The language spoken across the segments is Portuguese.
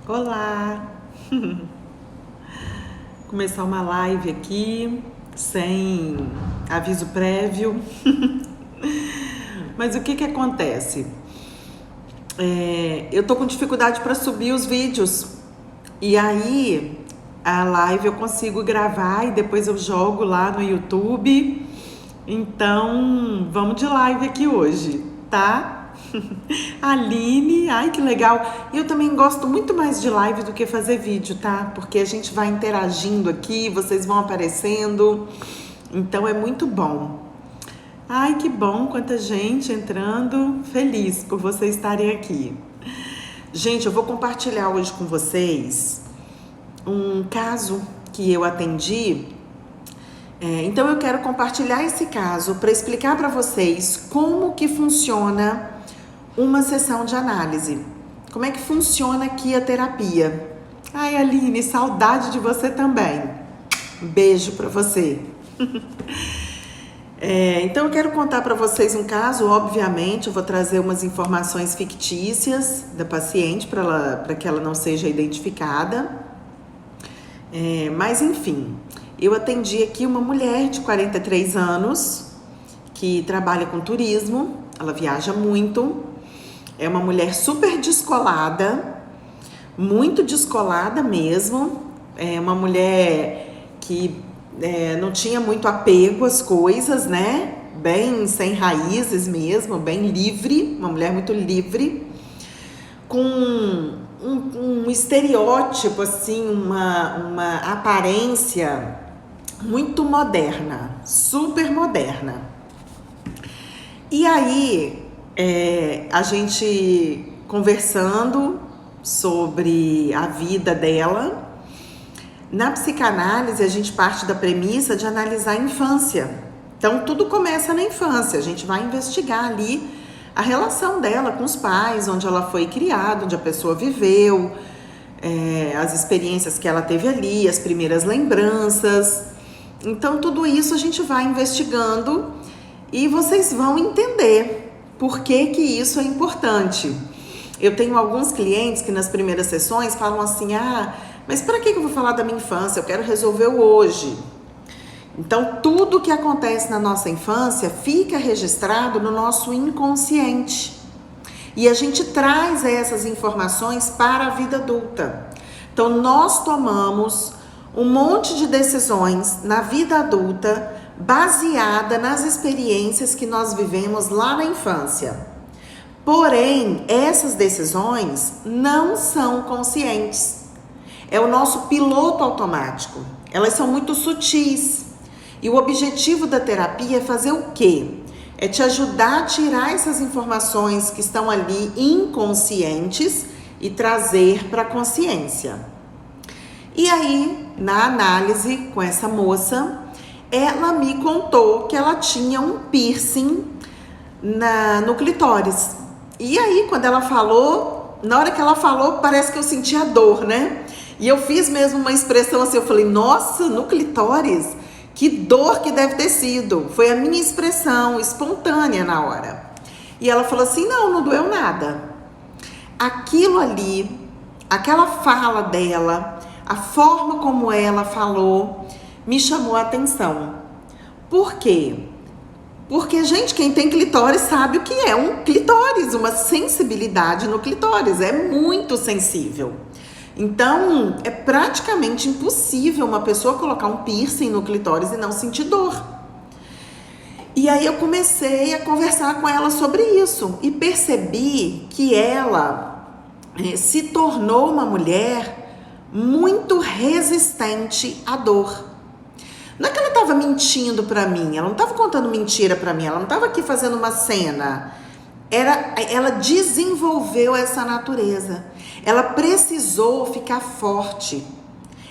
Olá! Começar uma live aqui sem aviso prévio. Mas o que acontece? Eu tô com dificuldade para subir os vídeos. E aí a live eu consigo gravar e depois eu jogo lá no YouTube. Então, vamos de live aqui hoje, tá? Aline, ai que legal. Eu também gosto muito mais de live do que fazer vídeo, tá? Porque a gente vai interagindo aqui, vocês vão aparecendo. Então é muito bom. Ai, que bom, quanta gente entrando. Feliz por vocês estarem aqui. Gente, eu vou compartilhar hoje com vocês um caso que eu atendi. Então eu quero compartilhar esse caso para explicar para vocês como que funciona uma sessão de análise. Como é que funciona aqui a terapia? Ai, Aline, saudade de você também. Beijo para você. Então eu quero contar para vocês um caso, obviamente, eu vou trazer umas informações fictícias da paciente para que ela não seja identificada. Mas enfim, eu atendi aqui uma mulher de 43 anos que trabalha com turismo, ela viaja muito, é uma mulher super descolada, muito descolada mesmo, é uma mulher que não tinha muito apego às coisas, né? Bem sem raízes mesmo, bem livre, uma mulher muito livre, com um estereótipo, assim, uma aparência muito moderna, super moderna. E aí, a gente conversando sobre a vida dela. Na psicanálise, a gente parte da premissa de analisar a infância. Então, tudo começa na infância. A gente vai investigar ali a relação dela com os pais, onde ela foi criada, onde a pessoa viveu, as experiências que ela teve ali, as primeiras lembranças. Então, tudo isso a gente vai investigando e vocês vão entender por que isso é importante. Eu tenho alguns clientes que nas primeiras sessões falam assim, mas para que eu vou falar da minha infância? Eu quero resolver o hoje. Então, tudo que acontece na nossa infância fica registrado no nosso inconsciente. E a gente traz essas informações para a vida adulta. Então, nós tomamos um monte de decisões na vida adulta baseada nas experiências que nós vivemos lá na infância. Porém, essas decisões não são conscientes. É o nosso piloto automático. Elas são muito sutis. E o objetivo da terapia é fazer o quê? É te ajudar a tirar essas informações que estão ali inconscientes e trazer para a consciência. E aí, na análise com essa moça, ela me contou que ela tinha um piercing no clitóris. E aí, quando ela falou, na hora que ela falou, parece que eu senti a dor, né? E eu fiz mesmo uma expressão assim, eu falei, nossa, no clitóris? Que dor que deve ter sido. Foi a minha expressão espontânea na hora. E ela falou assim, não doeu nada. Aquilo ali, aquela fala dela, a forma como ela falou, me chamou a atenção. Por quê? Porque, gente, quem tem clitóris sabe o que é um clitóris, uma sensibilidade no clitóris, é muito sensível. Então, é praticamente impossível uma pessoa colocar um piercing no clitóris e não sentir dor. E aí eu comecei a conversar com ela sobre isso e percebi que ela se tornou uma mulher muito resistente à dor. Não é que ela estava mentindo para mim, ela não estava contando mentira para mim, ela não estava aqui fazendo uma cena. Ela desenvolveu essa natureza. Ela precisou ficar forte.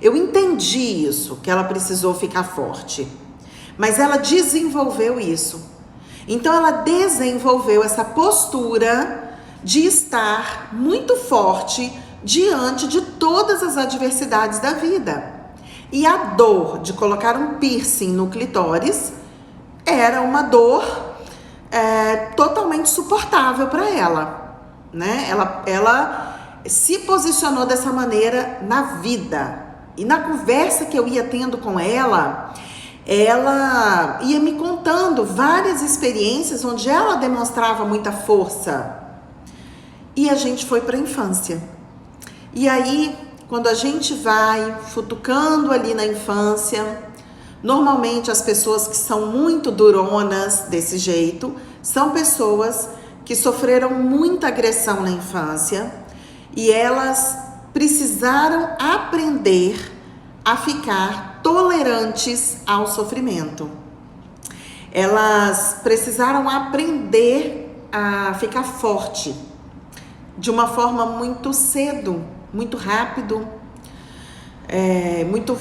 Eu entendi isso, que ela precisou ficar forte. Mas ela desenvolveu isso. Então ela desenvolveu essa postura de estar muito forte diante de todas as adversidades da vida. E a dor de colocar um piercing no clitóris era uma dor totalmente suportável para ela, né? Ela se posicionou dessa maneira na vida. E na conversa que eu ia tendo com ela ia me contando várias experiências onde ela demonstrava muita força. E a gente foi para a infância. E aí, quando a gente vai futucando ali na infância, normalmente as pessoas que são muito duronas desse jeito são pessoas que sofreram muita agressão na infância e elas precisaram aprender a ficar tolerantes ao sofrimento. Elas precisaram aprender a ficar forte de uma forma muito cedo, muito rápido,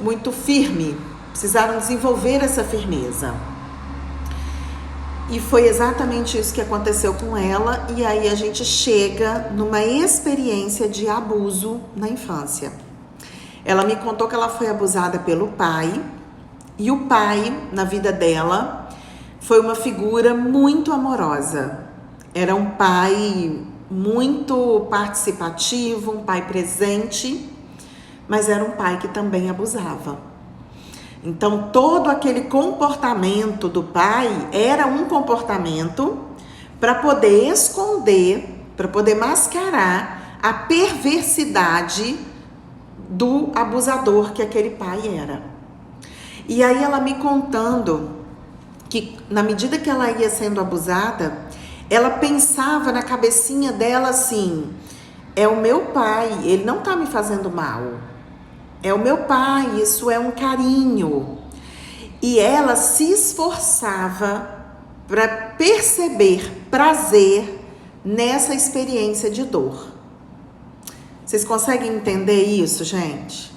muito firme. Precisaram desenvolver essa firmeza. E foi exatamente isso que aconteceu com ela. E aí a gente chega numa experiência de abuso na infância. Ela me contou que ela foi abusada pelo pai. E o pai, na vida dela, foi uma figura muito amorosa. Era um pai muito participativo, um pai presente, mas era um pai que também abusava. Então, todo aquele comportamento do pai era um comportamento para poder esconder, para poder mascarar a perversidade do abusador que aquele pai era. E aí ela me contando que na medida que ela ia sendo abusada, ela pensava na cabecinha dela assim: é o meu pai, ele não tá me fazendo mal. É o meu pai, isso é um carinho. E ela se esforçava para perceber prazer nessa experiência de dor. Vocês conseguem entender isso, gente?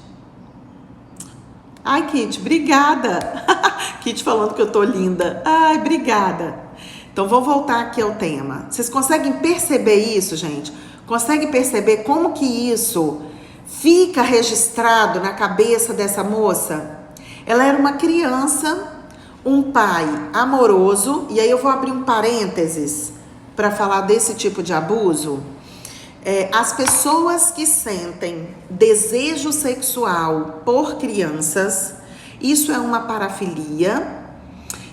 Ai, Kit, obrigada. Kit falando que eu tô linda. Ai, obrigada. Então, vou voltar aqui ao tema. Vocês conseguem perceber isso, gente? Conseguem perceber como que isso fica registrado na cabeça dessa moça? Ela era uma criança, um pai amoroso, e aí eu vou abrir um parênteses para falar desse tipo de abuso. As pessoas que sentem desejo sexual por crianças, isso é uma parafilia,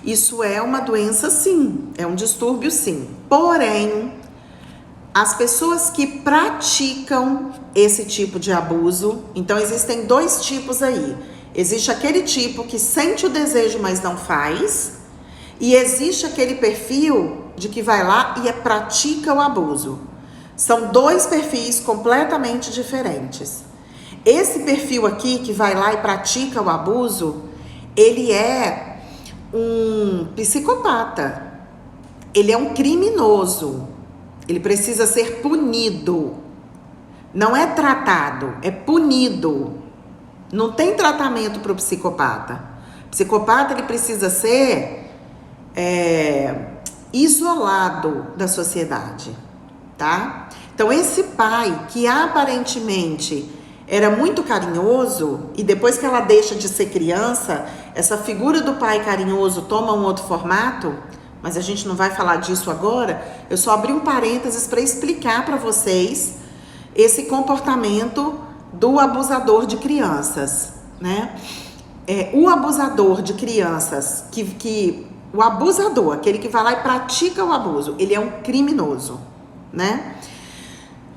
isso é uma doença sim, é um distúrbio sim. Porém, as pessoas que praticam esse tipo de abuso, então existem dois tipos aí. Existe aquele tipo que sente o desejo, mas não faz, e existe aquele perfil de que vai lá e pratica o abuso. São dois perfis completamente diferentes. Esse perfil aqui que vai lá e pratica o abuso, ele é um psicopata. Ele é um criminoso. Ele precisa ser punido. Não é tratado, é punido. Não tem tratamento para o psicopata. O psicopata, ele precisa ser isolado da sociedade, tá? Então, esse pai que aparentemente era muito carinhoso, e depois que ela deixa de ser criança, essa figura do pai carinhoso toma um outro formato, mas a gente não vai falar disso agora. Eu só abri um parênteses para explicar para vocês esse comportamento do abusador de crianças, né? O abusador de crianças, o abusador, aquele que vai lá e pratica o abuso, ele é um criminoso, né?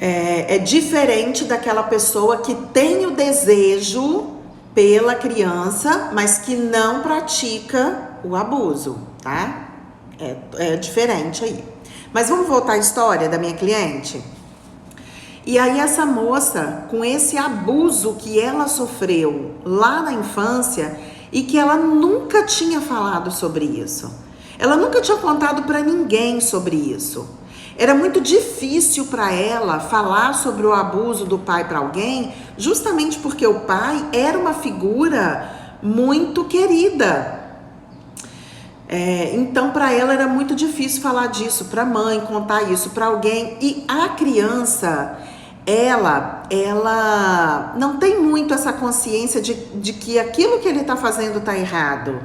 É diferente daquela pessoa que tem o desejo pela criança, mas que não pratica o abuso, tá? É diferente aí. Mas vamos voltar à história da minha cliente? E aí essa moça, com esse abuso que ela sofreu lá na infância e que ela nunca tinha falado sobre isso. Ela nunca tinha contado para ninguém sobre isso. Era muito difícil para ela falar sobre o abuso do pai para alguém, justamente porque o pai era uma figura muito querida. Então, para ela era muito difícil falar disso para a mãe, contar isso para alguém. E a criança, ela não tem muito essa consciência de que aquilo que ele está fazendo está errado.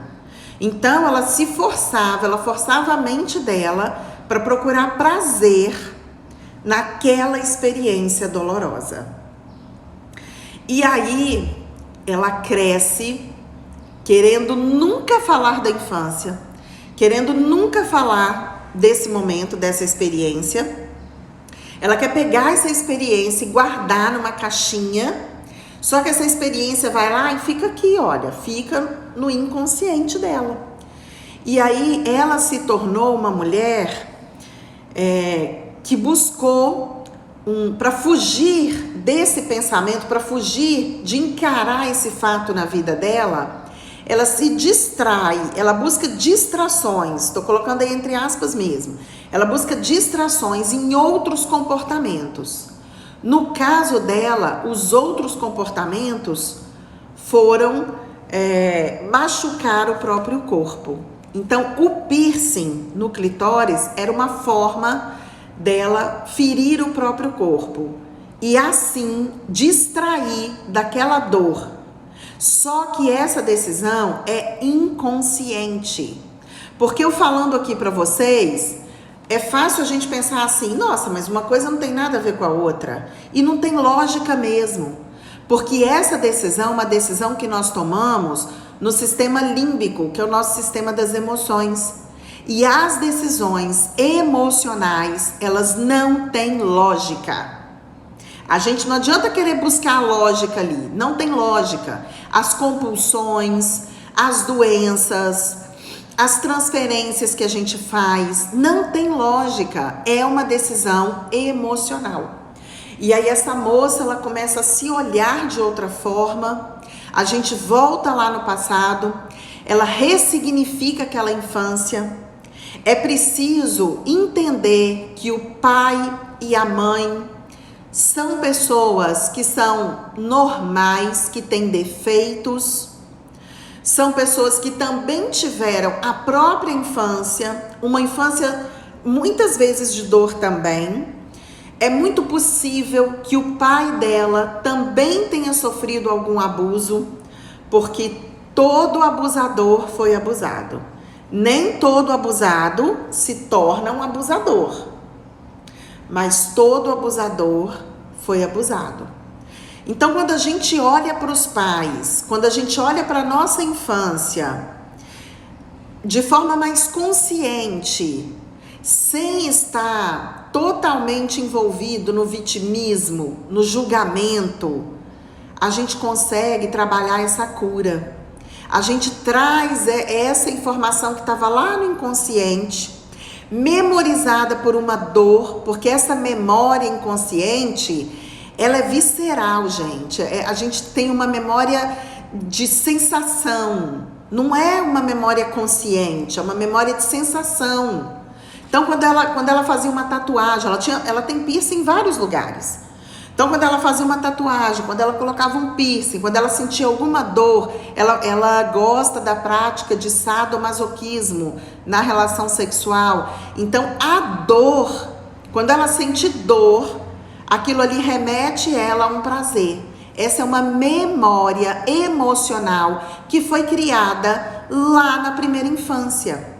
Então, ela forçava a mente dela para procurar prazer naquela experiência dolorosa. E aí ela cresce querendo nunca falar da infância, querendo nunca falar desse momento, dessa experiência. Ela quer pegar essa experiência e guardar numa caixinha, só que essa experiência vai lá e fica aqui, olha, fica no inconsciente dela. E aí ela se tornou uma mulher que buscou para fugir desse pensamento, para fugir de encarar esse fato na vida dela. Ela se distrai, ela busca distrações, estou colocando aí entre aspas mesmo. Ela busca distrações em outros comportamentos. No caso dela, os outros comportamentos foram machucar o próprio corpo. Então, o piercing no clitóris era uma forma dela ferir o próprio corpo e assim distrair daquela dor. Só que essa decisão é inconsciente. Porque eu falando aqui para vocês, é fácil a gente pensar assim, nossa, mas uma coisa não tem nada a ver com a outra. E não tem lógica mesmo. Porque essa decisão é uma decisão que nós tomamos no sistema límbico, que é o nosso sistema das emoções. E as decisões emocionais, elas não têm lógica. A gente não adianta querer buscar a lógica ali, não tem lógica. As compulsões, as doenças, as transferências que a gente faz, não tem lógica, é uma decisão emocional. E aí essa moça, ela começa a se olhar de outra forma, a gente volta lá no passado, ela ressignifica aquela infância. É preciso entender que o pai e a mãe são pessoas que são normais, que têm defeitos, são pessoas que também tiveram a própria infância, uma infância muitas vezes de dor também. É muito possível que o pai dela também tenha sofrido algum abuso, porque todo abusador foi abusado. Nem todo abusado se torna um abusador, mas todo abusador foi abusado. Então, quando a gente olha para os pais, quando a gente olha para a nossa infância, de forma mais consciente, sem estar totalmente envolvido no vitimismo, no julgamento, a gente consegue trabalhar essa cura. A gente traz essa informação que estava lá no inconsciente, memorizada por uma dor, porque essa memória inconsciente, ela é visceral, gente. A gente tem uma memória de sensação, não é uma memória consciente, é uma memória de sensação. Então, quando ela fazia uma tatuagem, ela tem piercing em vários lugares. Então, quando ela fazia uma tatuagem, quando ela colocava um piercing, quando ela sentia alguma dor, ela gosta da prática de sadomasoquismo na relação sexual. Então, a dor, quando ela sente dor, aquilo ali remete ela a um prazer. Essa é uma memória emocional que foi criada lá na primeira infância.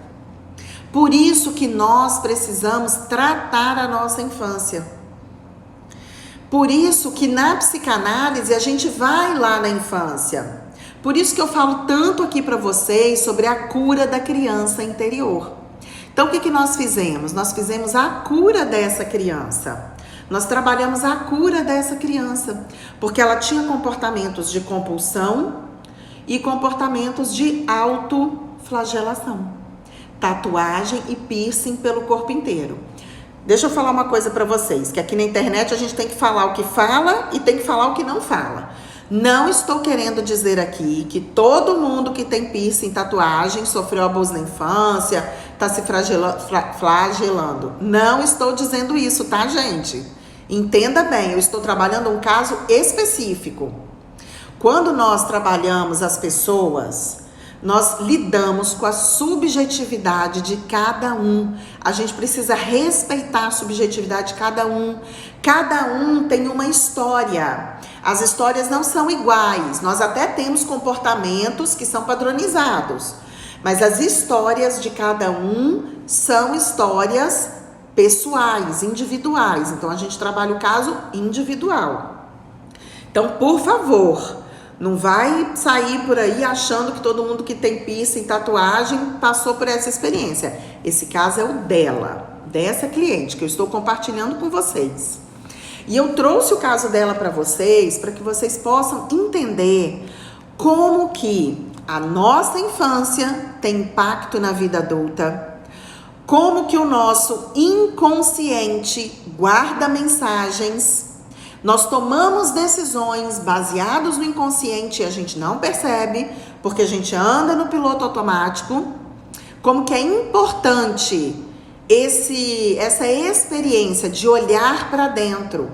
Por isso que nós precisamos tratar a nossa infância. Por isso que na psicanálise a gente vai lá na infância. Por isso que eu falo tanto aqui para vocês sobre a cura da criança interior. Então, o que nós fizemos? Nós fizemos a cura dessa criança. Nós trabalhamos a cura dessa criança, porque ela tinha comportamentos de compulsão e comportamentos de autoflagelação. Tatuagem e piercing pelo corpo inteiro. Deixa eu falar uma coisa pra vocês, que aqui na internet a gente tem que falar o que fala e tem que falar o que não fala. Não estou querendo dizer aqui que todo mundo que tem piercing, tatuagem, sofreu abuso na infância, tá se flagelando. Não estou dizendo isso, tá, gente? Entenda bem, eu estou trabalhando um caso específico. Quando nós trabalhamos as pessoas, nós lidamos com a subjetividade de cada um. A gente precisa respeitar a subjetividade de cada um. Cada um tem uma história. As histórias não são iguais. Nós até temos comportamentos que são padronizados. Mas as histórias de cada um são histórias pessoais, individuais. Então a gente trabalha o caso individual. Então, por favor, não vai sair por aí achando que todo mundo que tem piercing, tatuagem, passou por essa experiência. Esse caso é o dela, dessa cliente que eu estou compartilhando com vocês. E eu trouxe o caso dela para vocês, para que vocês possam entender como que a nossa infância tem impacto na vida adulta, como que o nosso inconsciente guarda mensagens. Nós tomamos decisões baseadas no inconsciente e a gente não percebe, porque a gente anda no piloto automático. Como que é importante essa experiência de olhar para dentro,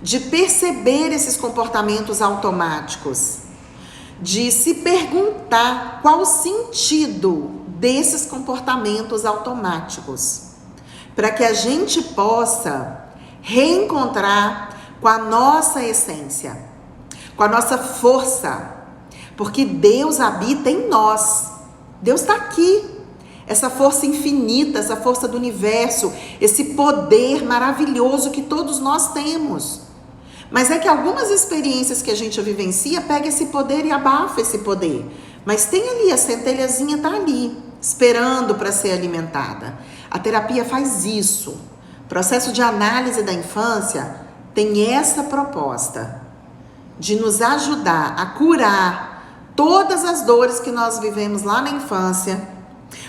de perceber esses comportamentos automáticos, de se perguntar qual o sentido desses comportamentos automáticos, para que a gente possa reencontrar com a nossa essência, com a nossa força, porque Deus habita em nós. Deus está aqui, essa força infinita, essa força do universo, esse poder maravilhoso que todos nós temos. Mas é que algumas experiências que a gente vivencia pega esse poder e abafa esse poder. Mas tem ali, a centelhazinha está ali, esperando para ser alimentada. A terapia faz isso. O processo de análise da infância tem essa proposta de nos ajudar a curar todas as dores que nós vivemos lá na infância,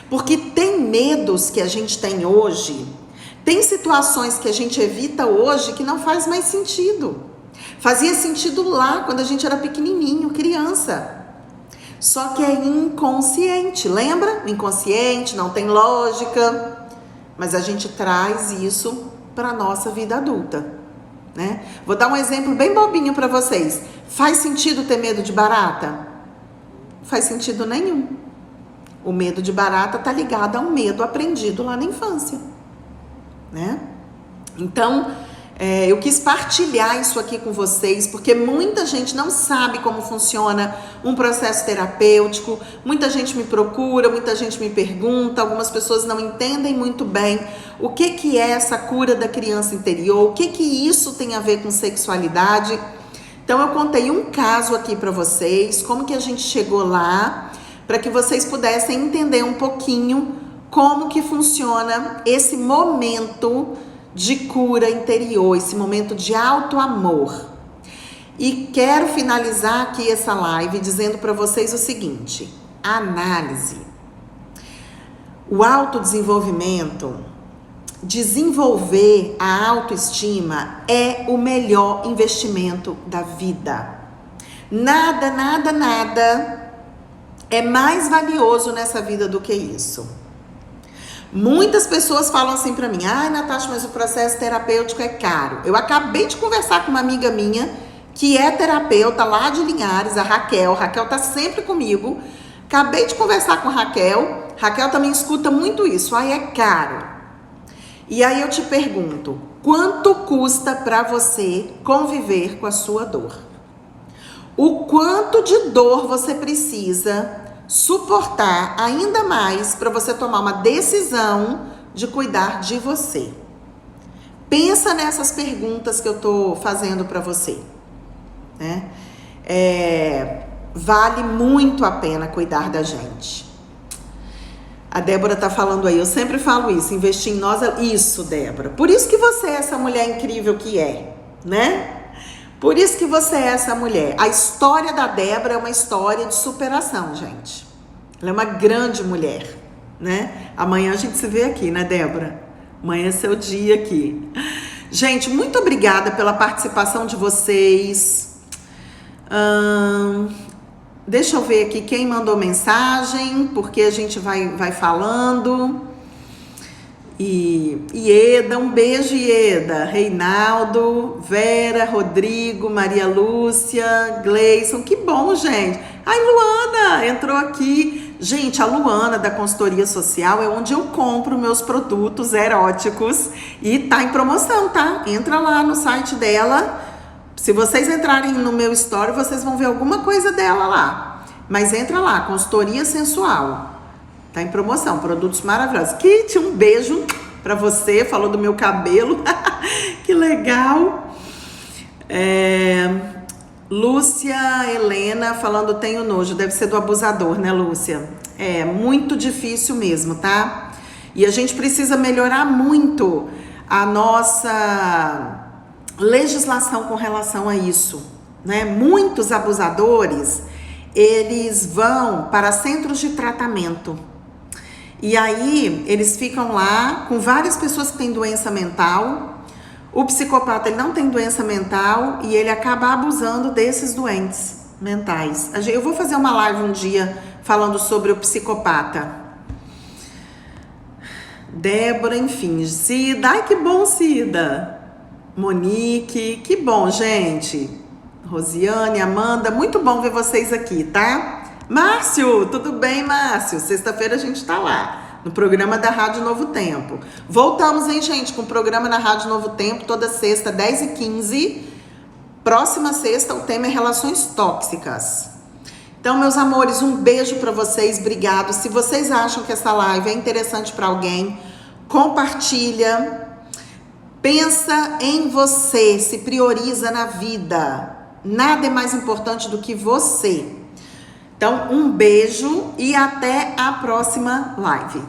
porque tem medos que a gente tem hoje, tem situações que a gente evita hoje que não faz mais sentido. Fazia sentido lá quando a gente era pequenininho, criança. Só que é inconsciente, lembra? O inconsciente não tem lógica, mas a gente traz isso para a nossa vida adulta, né? Vou dar um exemplo bem bobinho para vocês. Faz sentido ter medo de barata? Não faz sentido nenhum. O medo de barata está ligado a um medo aprendido lá na infância, né? Então, eu quis partilhar isso aqui com vocês, porque muita gente não sabe como funciona um processo terapêutico, muita gente me procura, muita gente me pergunta, algumas pessoas não entendem muito bem o que é essa cura da criança interior, o que isso tem a ver com sexualidade. Então eu contei um caso aqui para vocês, como que a gente chegou lá, para que vocês pudessem entender um pouquinho como que funciona esse momento de cura interior, esse momento de auto-amor. E quero finalizar aqui essa live dizendo para vocês o seguinte: a análise, o autodesenvolvimento, desenvolver a autoestima é o melhor investimento da vida. Nada, nada, nada é mais valioso nessa vida do que isso. Muitas pessoas falam assim pra mim: ai, Natasha, mas o processo terapêutico é caro. Eu acabei de conversar com uma amiga minha que é terapeuta lá de Linhares, a Raquel. Raquel tá sempre comigo. Acabei de conversar com a Raquel. Raquel também escuta muito isso. Ai, é caro. E aí eu te pergunto: quanto custa pra você conviver com a sua dor? O quanto de dor você precisa suportar ainda mais para você tomar uma decisão de cuidar de você? Pensa nessas perguntas que eu tô fazendo para você, né? Vale muito a pena cuidar da gente. A Débora tá falando aí, eu sempre falo isso, investir em nós, isso, Débora. Por isso que você é essa mulher incrível que é, né? Por isso que você é essa mulher. A história da Débora é uma história de superação, gente. Ela é uma grande mulher, né? Amanhã a gente se vê aqui, né, Débora? Amanhã é seu dia aqui. Gente, muito obrigada pela participação de vocês. Deixa eu ver aqui quem mandou mensagem, porque a gente vai falando. E Ieda, um beijo, Ieda. Reinaldo, Vera, Rodrigo, Maria Lúcia, Gleison, que bom, gente. Ai, Luana entrou aqui. Gente, a Luana da consultoria social é onde eu compro meus produtos eróticos e tá em promoção, tá? Entra lá no site dela. Se vocês entrarem no meu story, vocês vão ver alguma coisa dela lá. Mas entra lá, consultoria sensual. Tá em promoção, produtos maravilhosos. Kit, um beijo para você, falou do meu cabelo. Que legal. Lúcia Helena falando tenho nojo, deve ser do abusador, né, Lúcia? É muito difícil mesmo, tá? E a gente precisa melhorar muito a nossa legislação com relação a isso, né? Muitos abusadores, eles vão para centros de tratamento. E aí, eles ficam lá com várias pessoas que têm doença mental. O psicopata, ele não tem doença mental e ele acaba abusando desses doentes mentais. Eu vou fazer uma live um dia falando sobre o psicopata. Débora, enfim, Cida, ai que bom, Cida. Monique, que bom, gente. Rosiane, Amanda, muito bom ver vocês aqui, tá? Márcio, tudo bem, Márcio? Sexta-feira a gente tá lá no programa da Rádio Novo Tempo. Voltamos, hein, gente, com o programa na Rádio Novo Tempo, toda sexta, 10h15. Próxima sexta, o tema é relações tóxicas. Então, meus amores, um beijo para vocês, obrigado. Se vocês acham que essa live é interessante para alguém, compartilha. Pensa em você, se prioriza na vida. Nada é mais importante do que você. Então, um beijo e até a próxima live.